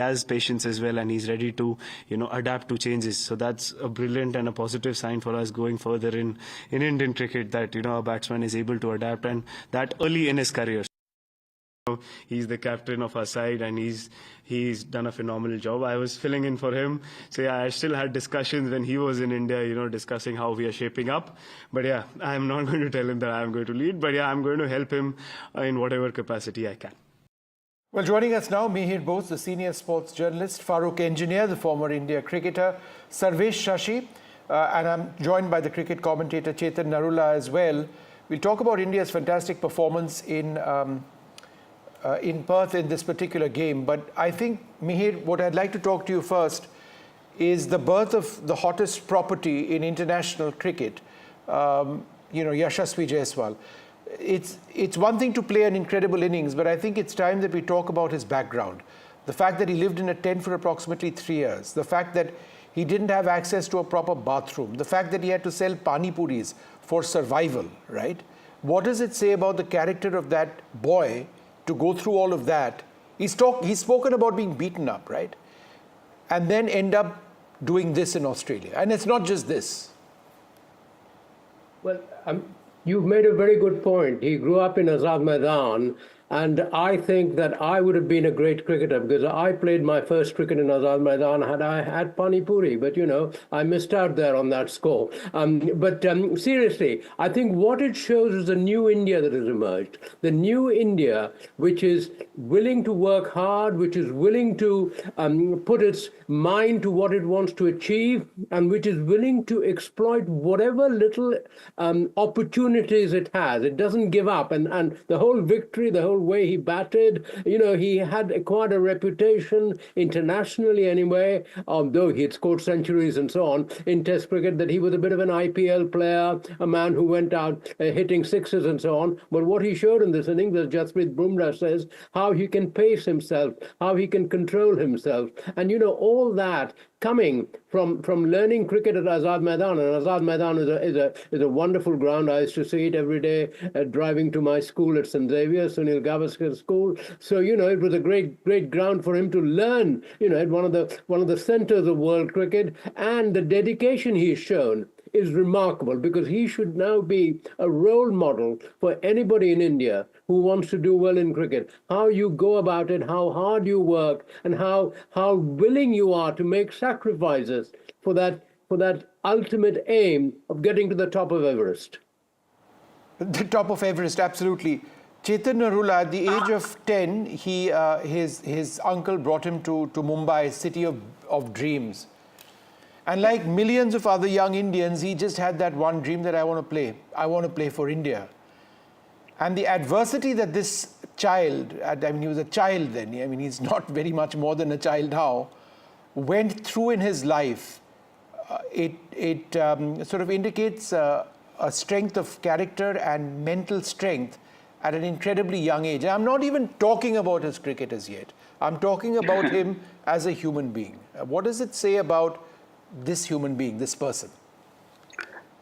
has patience as well, and he's ready to, adapt to changes. So that's a brilliant and a positive sign for us going further in Indian cricket, that, a batsman is able to adapt, and that early in his career. He's the captain of our side, and he's done a phenomenal job. I was filling in for him. So yeah, I still had discussions when he was in India, discussing how we are shaping up. But yeah, I'm not going to tell him that I'm going to lead, but yeah, I'm going to help him in whatever capacity I can. Well, joining us now, Mihir Bose, the senior sports journalist, Farooq Engineer, the former India cricketer, Sarvesh Shashi, and I'm joined by the cricket commentator Chetan Narula as well. We'll talk about India's fantastic performance in Perth in this particular game. But I think, Mihir, what I'd like to talk to you first is the birth of the hottest property in international cricket, Yashaswi Jaiswal. It's one thing to play an incredible innings, but I think it's time that we talk about his background. The fact that he lived in a tent for approximately 3 years, the fact that he didn't have access to a proper bathroom, the fact that he had to sell pani puris for survival, right? What does it say about the character of that boy to go through all of that? He's spoken about being beaten up, right? And then end up doing this in Australia. And it's not just this. Well, you've made a very good point. He grew up in Azad Maidan, and I think that I would have been a great cricketer, because I played my first cricket in Azad Maidan had I had Pani Puri, but I missed out there on that score. But seriously, I think what it shows is the new India that has emerged. The new India, which is willing to work hard, which is willing to put its mind to what it wants to achieve, and which is willing to exploit whatever little opportunities it has. It doesn't give up. And the whole victory, the whole way he batted, he had acquired a reputation internationally anyway, though he had scored centuries and so on in Test cricket, that he was a bit of an IPL player, a man who went out hitting sixes and so on. But what he showed in this innings, as Jasprit Bumrah says, how he can pace himself, how he can control himself. And all that coming from learning cricket at Azad Maidan. And Azad Maidan is a wonderful ground. I used to see it every day driving to my school at St. Xavier's, Sunil Gavaskar School. So, it was a great ground for him to learn, at one of the centers of world cricket. And the dedication he's shown is remarkable, because he should now be a role model for anybody in India who wants to do well in cricket. How you go about it, how hard you work, and how willing you are to make sacrifices for that ultimate aim of getting to the top of Everest. The top of Everest, absolutely. Chetan Narula, at the age of 10, his uncle brought him to Mumbai, city of dreams. And like millions of other young Indians, he just had that one dream that I want to play. I want to play for India. And the adversity that this child, he was a child then, he's not very much more than a child now, went through in his life, it sort of indicates a strength of character and mental strength at an incredibly young age. And I'm not even talking about his cricket as yet. I'm talking about him as a human being. What does it say about this human being, this person?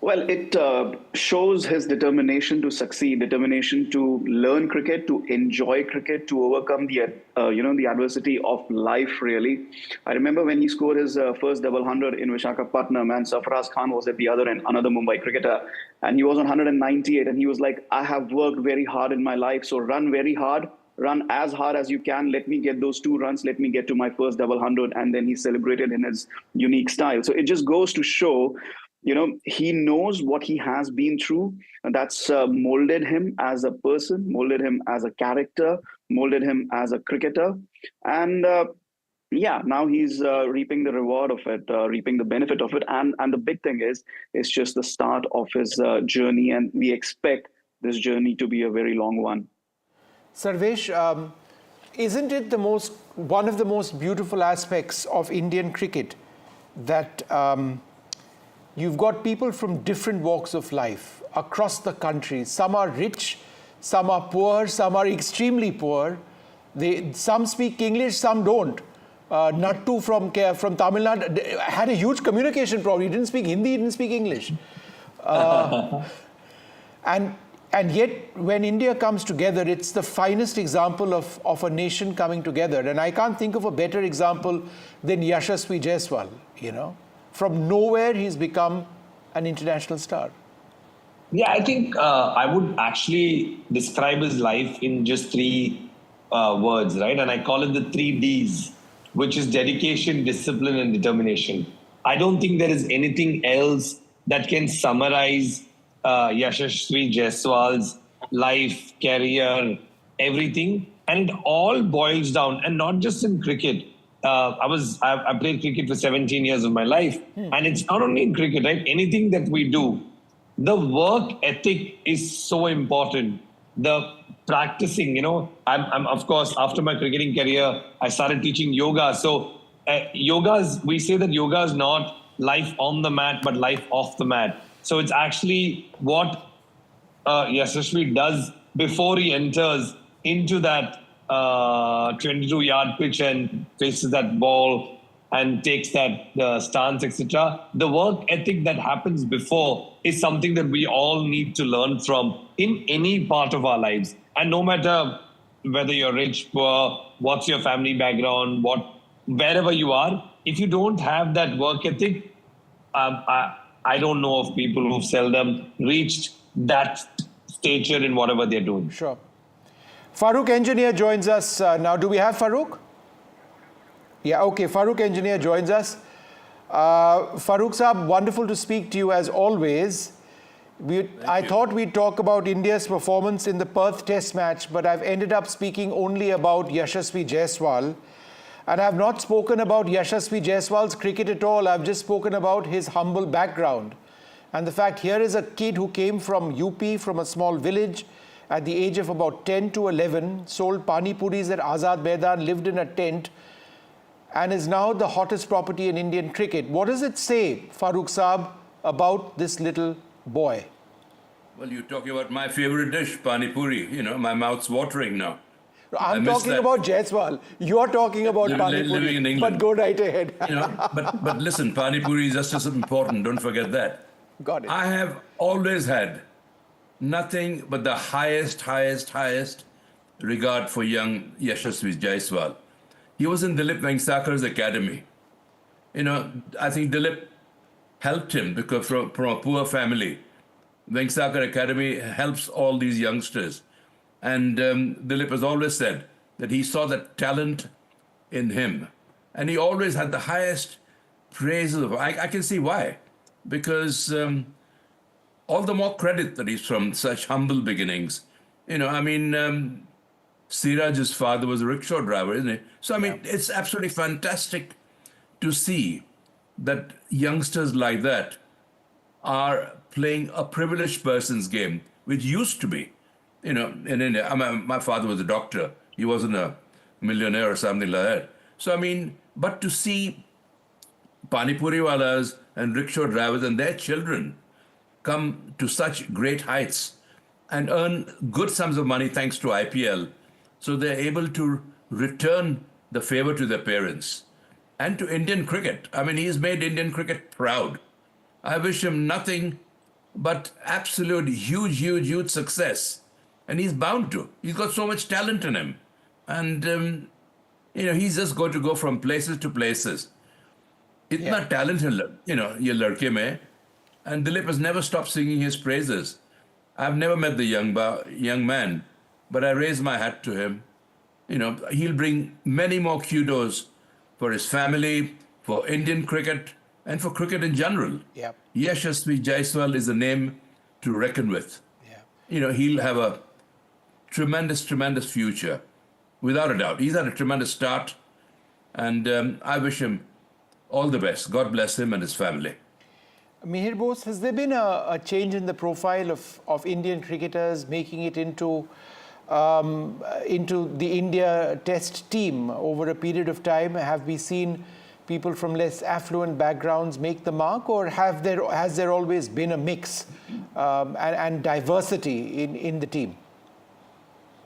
Well, it shows his determination to succeed, determination to learn cricket, to enjoy cricket, to overcome the the adversity of life. Really, I remember when he scored his first double hundred in Visakhapatnam, and Sarfaraz Khan was at the other end, another Mumbai cricketer, and he was on 198, and he was like, "I have worked very hard in my life, so run very hard." Run as hard as you can. Let me get those 2 runs. Let me get to my first double hundred. And then he celebrated in his unique style. So it just goes to show, he knows what he has been through. And that's molded him as a person, molded him as a character, molded him as a cricketer. And now he's reaping the reward of it, reaping the benefit of it. And the big thing is, it's just the start of his journey. And we expect this journey to be a very long one. Sarvesh, isn't it one of the most beautiful aspects of Indian cricket that you've got people from different walks of life across the country? Some are rich, some are poor, some are extremely poor. Some speak English, some don't. Nattu from Tamil Nadu had a huge communication problem. He didn't speak Hindi, he didn't speak English. And And yet, when India comes together, it's the finest example of a nation coming together. And I can't think of a better example than Yashaswi Jaiswal, you know. From nowhere, he's become an international star. Yeah, I think I would actually describe his life in just three words, right? And I call it the 3 Ds, which is dedication, discipline, and determination. I don't think there is anything else that can summarize Yashaswi Jaiswal's life, career, everything. And it all boils down, and not just in cricket. I played cricket for 17 years of my life. And it's not only in cricket, right? Anything that we do, the work ethic is so important. The practicing, you know, I'm of course, after my cricketing career, I started teaching yoga. So we say that yoga is not life on the mat, but life off the mat. So it's actually what Yashaswi does before he enters into that 22-yard pitch and faces that ball and takes that stance, etc. The work ethic that happens before is something that we all need to learn from in any part of our lives. And no matter whether you're rich, poor, what's your family background, wherever you are, if you don't have that work ethic, I don't know of people who've seldom reached that stature in whatever they're doing. Sure. Farooq Engineer joins us now. Do we have Farooq? Yeah, okay. Farooq Engineer joins us. Farooq Saab, wonderful to speak to you as always. I thought we'd talk about India's performance in the Perth Test match, but I've ended up speaking only about Yashaswi Jaiswal. And I've not spoken about Yashaswi Jaiswal's cricket at all. I've just spoken about his humble background. And the fact here is a kid who came from UP, from a small village, at the age of about 10 to 11, sold pani puris at Azad Maidan, lived in a tent, and is now the hottest property in Indian cricket. What does it say, Farooq Saab, about this little boy? Well, you're talking about my favorite dish, pani puri. You know, my mouth's watering now. I'm talking about Jaiswal. You're talking about pani living puri, in England. but go right ahead. You know, but listen, pani puri is just as important. Don't forget that. Got it. I have always had nothing but the highest regard for young Yashaswi Jaiswal. He was in Dilip Venksakar's academy. You know, I think Dilip helped him because from a poor family. Venksakar Academy helps all these youngsters. And Dilip has always said that he saw that talent in him. And he always had the highest praises of I can see why. Because all the more credit that he's from such humble beginnings. You know, I mean, Siraj's father was a rickshaw driver, isn't he? So, I mean, it's absolutely fantastic to see that youngsters like that are playing a privileged person's game, which used to be, you know, in India. I mean, my father was a doctor. He wasn't a millionaire or something like that. So, I mean, but to see pani puri walas and rickshaw drivers and their children come to such great heights and earn good sums of money thanks to IPL, so they're able to return the favor to their parents and to Indian cricket. I mean, he's made Indian cricket proud. I wish him nothing but absolute huge success. And he's bound to. He's got so much talent in him. And, you know, he's just going to go from places to places. Itna talent hai, you know, ye ladke mein. And Dilip has never stopped singing his praises. I've never met the young man, but I raise my hat to him. You know, he'll bring many more kudos for his family, for Indian cricket, and for cricket in general. Yep. Yashaswi Jaiswal is a name to reckon with. Yeah. You know, he'll have a tremendous future, without a doubt. He's had a tremendous start, and I wish him all the best. God bless him and his family. Mihir Bose, has there been a change in the profile of Indian cricketers making it into the India Test team over a period of time? Have we seen people from less affluent backgrounds make the mark, or has there always been a mix and diversity in the team?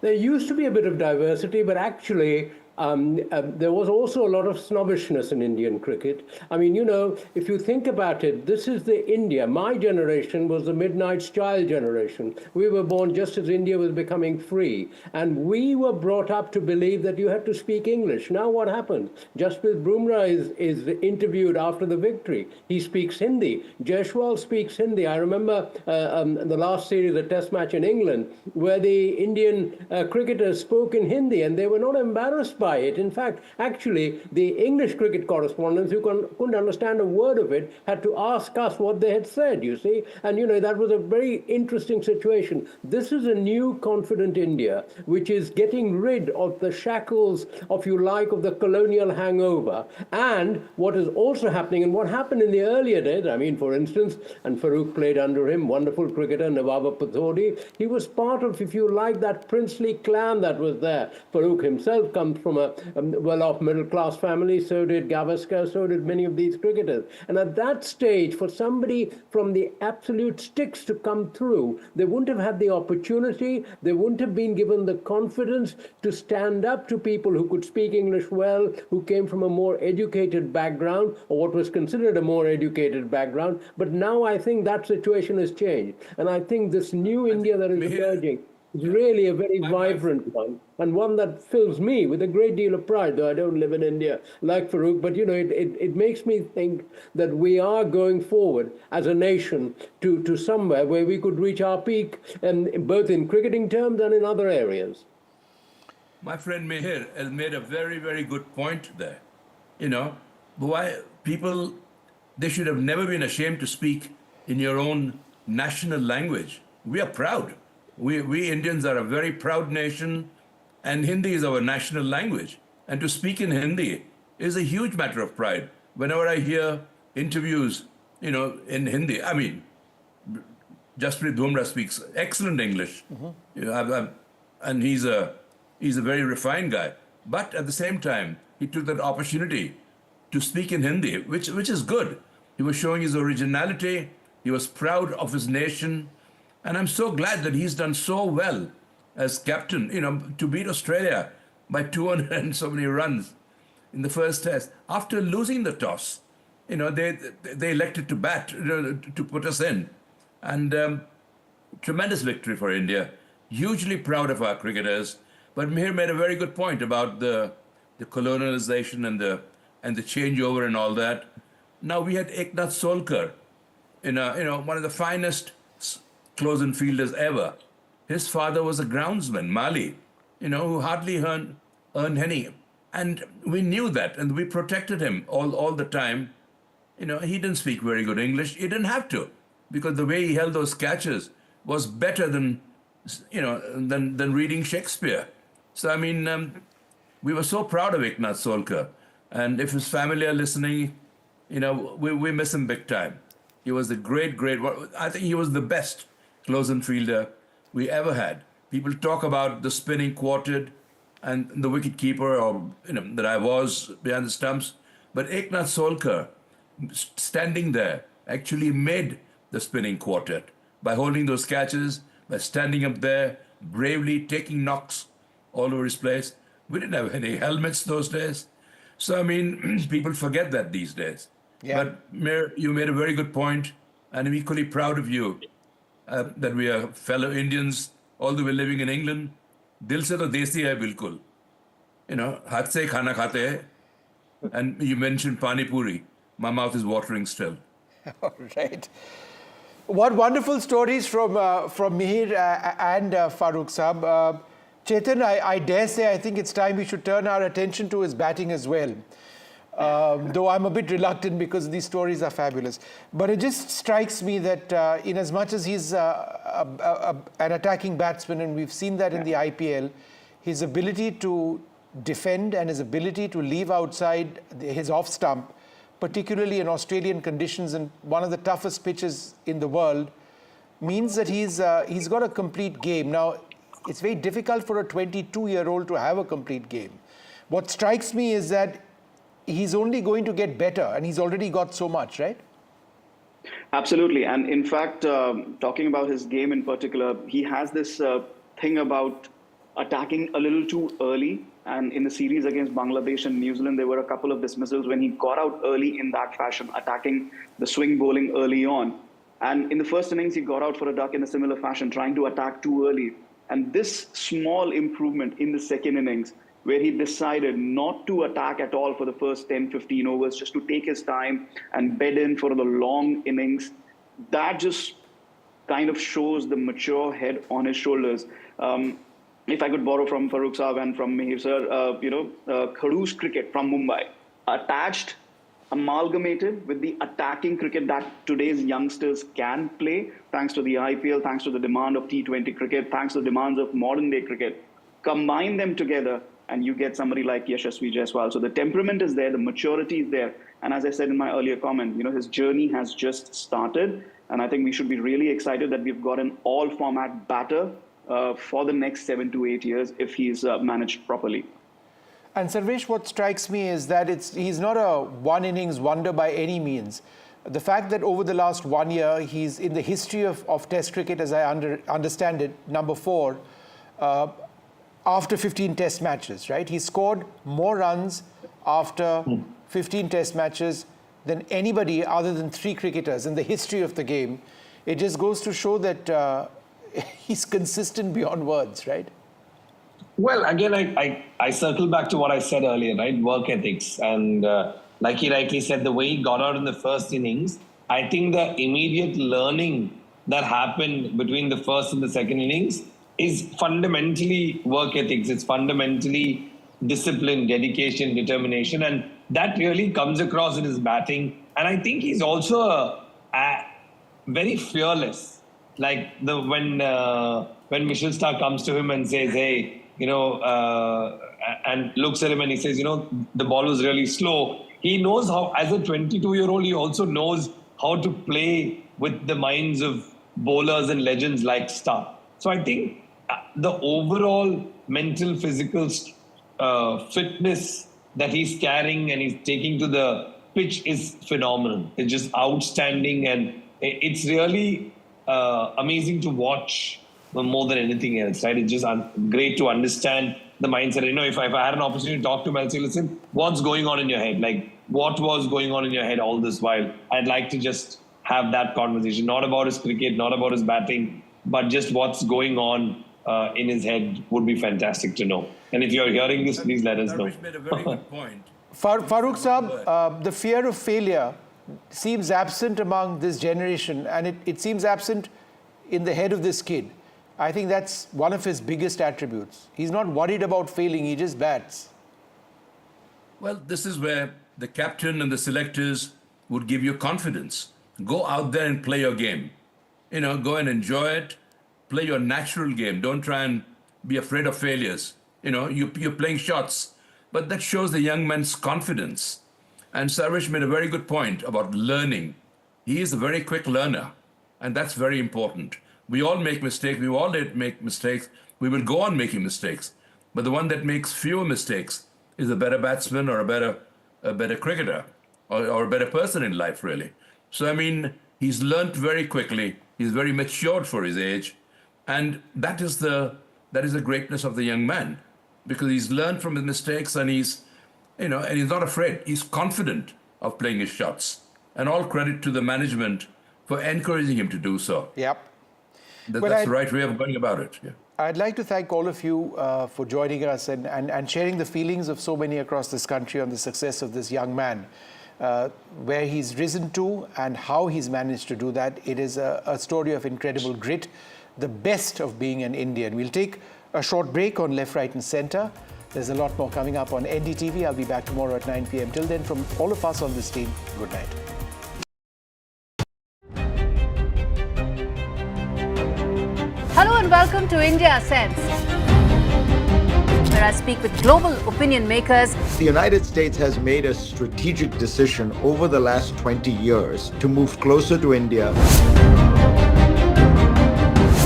There used to be a bit of diversity, but actually there was also a lot of snobbishness in Indian cricket. I mean, you know, if you think about it, this is the India. My generation was the Midnight's Child generation. We were born just as India was becoming free. And we were brought up to believe that you had to speak English. Now what happened? Jasprit Bumrah is interviewed after the victory. He speaks Hindi. Jaiswal speaks Hindi. I remember the last series, the test match in England, where the Indian cricketers spoke in Hindi, and they were not embarrassed by it. In fact, actually, the English cricket correspondents who couldn't understand a word of it had to ask us what they had said, you see. And, you know, that was a very interesting situation. This is a new, confident India, which is getting rid of the shackles, if you like, of the colonial hangover. And what is also happening, and what happened in the earlier days, I mean, for instance, and Farooq played under him, wonderful cricketer, Nawab Pathodi, he was part of, if you like, that princely clan that was there. Farooq himself comes from a well-off middle-class family, so did Gavaskar, so did many of these cricketers. And at that stage, for somebody from the absolute sticks to come through, they wouldn't have had the opportunity, they wouldn't have been given the confidence to stand up to people who could speak English well, who came from a more educated background, or what was considered a more educated background. But now I think that situation has changed. And I think this new India that is emerging is really a very vibrant one, and one that fills me with a great deal of pride, though I don't live in India like Farooq. But, you know, it makes me think that we are going forward as a nation to somewhere where we could reach our peak, and both in cricketing terms and in other areas. My friend Mihir has made a very, very good point there. You know, why people, they should have never been ashamed to speak in your own national language. We are proud. We Indians are a very proud nation, and Hindi is our national language. And to speak in Hindi is a huge matter of pride. Whenever I hear interviews, you know, in Hindi, I mean, Jasprit Bumrah speaks excellent English, you know, and he's a very refined guy. But at the same time, he took that opportunity to speak in Hindi, which is good. He was showing his originality. He was proud of his nation. And I'm so glad that he's done so well as captain, you know, to beat Australia by 200 and so many runs in the first test. After losing the toss, you know, they elected to bat, you know, to put us in. And tremendous victory for India. Hugely proud of our cricketers. But Mihir made a very good point about the colonialization and the changeover and all that. Now we had Eknath Solkar, you know, one of the finest close-in fielders ever. His father was a groundsman, Mali, you know, who hardly earned any. And we knew that, and we protected him all the time. You know, he didn't speak very good English. He didn't have to, because the way he held those catches was better than, you know, than reading Shakespeare. So, I mean, we were so proud of Eknath Solkar. And if his family are listening, you know, we miss him big time. He was a great, I think he was the best close-in fielder we ever had. People talk about the spinning quartet and the wicket keeper, or, you know, that I was behind the stumps. But Eknath Solkar, standing there, actually made the spinning quartet by holding those catches, by standing up there, bravely taking knocks all over his place. We didn't have any helmets those days. So, I mean, people forget that these days. Yeah. But Mir, you made a very good point, and I'm equally proud of you that we are fellow Indians, although we're living in England. Dil se to desi hai bilkul. You know, haath se khana khate hai. And you mentioned pani puri. My mouth is watering still. All right. What wonderful stories from Mihir and Farooq Saab. Chetan, I dare say I think it's time we should turn our attention to his batting as well. Though I'm a bit reluctant because these stories are fabulous. But it just strikes me that in as much as he's an attacking batsman, and we've seen that in the IPL, his ability to defend and his ability to leave outside his off stump, particularly in Australian conditions and one of the toughest pitches in the world, means that he's got a complete game. Now, it's very difficult for a 22-year-old to have a complete game. What strikes me is that he's only going to get better, and he's already got so much, right? Absolutely. And in fact, talking about his game in particular, he has this thing about attacking a little too early And in the series against Bangladesh and New Zealand, there were a couple of dismissals when he got out early in that fashion, attacking the swing bowling early on. And in the first innings, he got out for a duck in a similar fashion, trying to attack too early. And this small improvement in the second innings, where he decided not to attack at all for the first 10, 15 overs, just to take his time and bed in for the long innings, that just kind of shows the mature head on his shoulders. If I could borrow from Farooq Saab and from Mihir sir, Khadoos cricket from Mumbai, attached, amalgamated with the attacking cricket that today's youngsters can play, thanks to the IPL, thanks to the demand of T20 cricket, thanks to the demands of modern day cricket. Combine them together and you get somebody like Yashaswi Jaiswal. So the temperament is there, the maturity is there. And as I said in my earlier comment, his journey has just started. And I think we should be really excited that we've got an all-format batter for the next 7 to 8 years if he's managed properly. And Sarvesh, what strikes me is that he's not a one-innings wonder by any means. The fact that over the last 1 year, he's in the history of Test cricket, as I understand it, number 4, after 15 Test matches, right? He scored more runs after 15 Test matches than anybody other than 3 cricketers in the history of the game. It just goes to show that he's consistent beyond words, right? Well, again, I circle back to what I said earlier, right? Work ethics. And like he rightly said, the way he got out in the first innings, I think the immediate learning that happened between the first and the second innings is fundamentally work ethics. It's fundamentally discipline, dedication, determination. And that really comes across in his batting. And I think he's also very fearless. Like when Mitchell Starc comes to him and says, hey, and looks at him and he says, the ball was really slow. He knows how, as a 22-year-old, he also knows how to play with the minds of bowlers and legends like Starc. So I think the overall mental, physical fitness that he's carrying and he's taking to the pitch is phenomenal. It's just outstanding, and it's really amazing to watch more than anything else, right? It's just great to understand the mindset. If I had an opportunity to talk to him, I'd say, listen, what's going on in your head? Like, what was going on in your head all this while? I'd like to just have that conversation, not about his cricket, not about his batting, but just what's going on in his head would be fantastic to know. And if you're hearing this, please let us know. Thrash made a very good point. Farooq Saab, the fear of failure seems absent among this generation, and it seems absent in the head of this kid. I think that's one of his biggest attributes. He's not worried about failing, he just bats. Well, this is where the captain and the selectors would give you confidence. Go out there and play your game. Go and enjoy it. Play your natural game. Don't try and be afraid of failures. You're playing shots. But that shows the young man's confidence. And Sarvesh made a very good point about learning. He is a very quick learner. And that's very important. We all make mistakes. We all make mistakes. We will go on making mistakes. But the one that makes fewer mistakes is a better batsman or a better cricketer or a better person in life, really. So, he's learnt very quickly. He's very matured for his age. And that is the greatness of the young man, because he's learned from his mistakes, and he's not afraid. He's confident of playing his shots. And all credit to the management for encouraging him to do so. Yep. That's the right way of going about it. Yeah. I'd like to thank all of you for joining us and sharing the feelings of so many across this country on the success of this young man, where he's risen to and how he's managed to do that. It is a story of incredible grit, the best of being an Indian. We'll take a short break on Left, Right and Centre. There's a lot more coming up on NDTV. I'll be back tomorrow at 9 p.m. Till then, from all of us on this team, good night. Hello and welcome to India Sense, where I speak with global opinion makers. The United States has made a strategic decision over the last 20 years to move closer to India.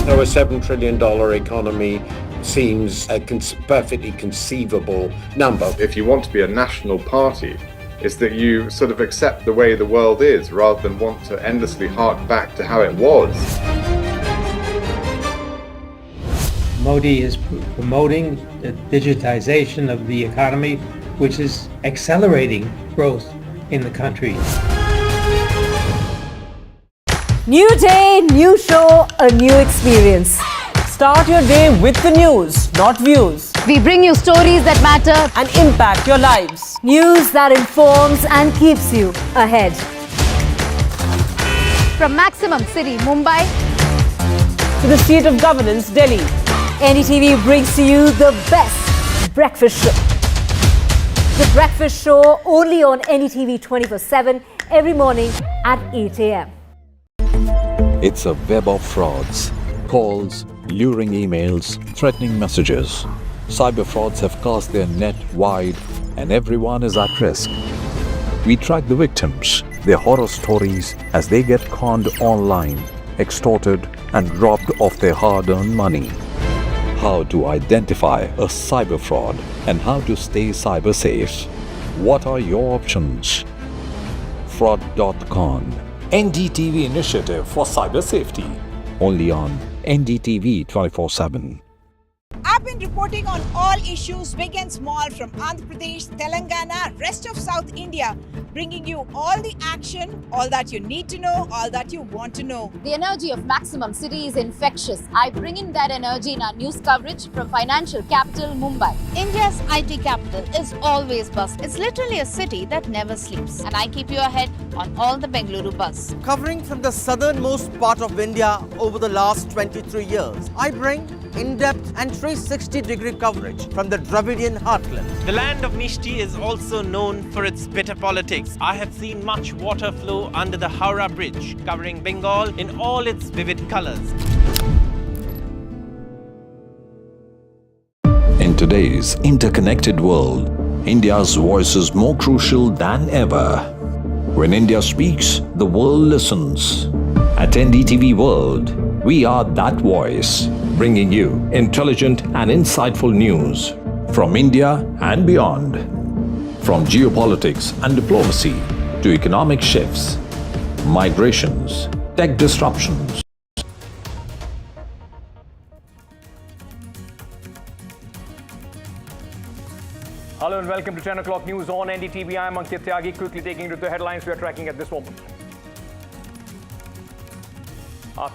So a $7 trillion economy seems a perfectly conceivable number. If you want to be a national party, it's that you sort of accept the way the world is rather than want to endlessly hark back to how it was. Modi is promoting the digitization of the economy, which is accelerating growth in the country. New day, new show, a new experience. Start your day with the news, not views. We bring you stories that matter and impact your lives. News that informs and keeps you ahead. from Maximum City, Mumbai, to the seat of governance, Delhi. NDTV brings to you the best breakfast show. The breakfast show only on NDTV 24/7 every morning at 8 a.m. It's a web of frauds, calls, luring emails, threatening messages. Cyber frauds have cast their net wide and everyone is at risk. We track the victims, their horror stories as they get conned online, extorted and robbed of their hard-earned money. How to identify a cyber fraud and how to stay cyber safe. What are your options? Fraud.con, NDTV initiative for cyber safety. Only on NDTV 24/7. I've been reporting on all issues big and small from Andhra Pradesh, Telangana, rest of South India, bringing you all the action, all that you need to know, all that you want to know. The energy of Maximum City is infectious. I bring in that energy in our news coverage from financial capital Mumbai. India's IT capital is always buzz. It's literally a city that never sleeps. And I keep you ahead on all the Bengaluru buzz. Covering from the southernmost part of India over the last 23 years, I bring in-depth and 360-degree coverage from the Dravidian heartland. The land of Mishti is also known for its bitter politics. I have seen much water flow under the Howrah Bridge, covering Bengal in all its vivid colors. In today's interconnected world, India's voice is more crucial than ever. When India speaks, the world listens. At NDTV World, we are that voice, bringing you intelligent and insightful news from India and beyond. From geopolitics and diplomacy to economic shifts, migrations, tech disruptions. Hello and welcome to 10 o'clock news on NDTV. I'm Ankit Tyagi, quickly taking you to the headlines we are tracking at this moment. After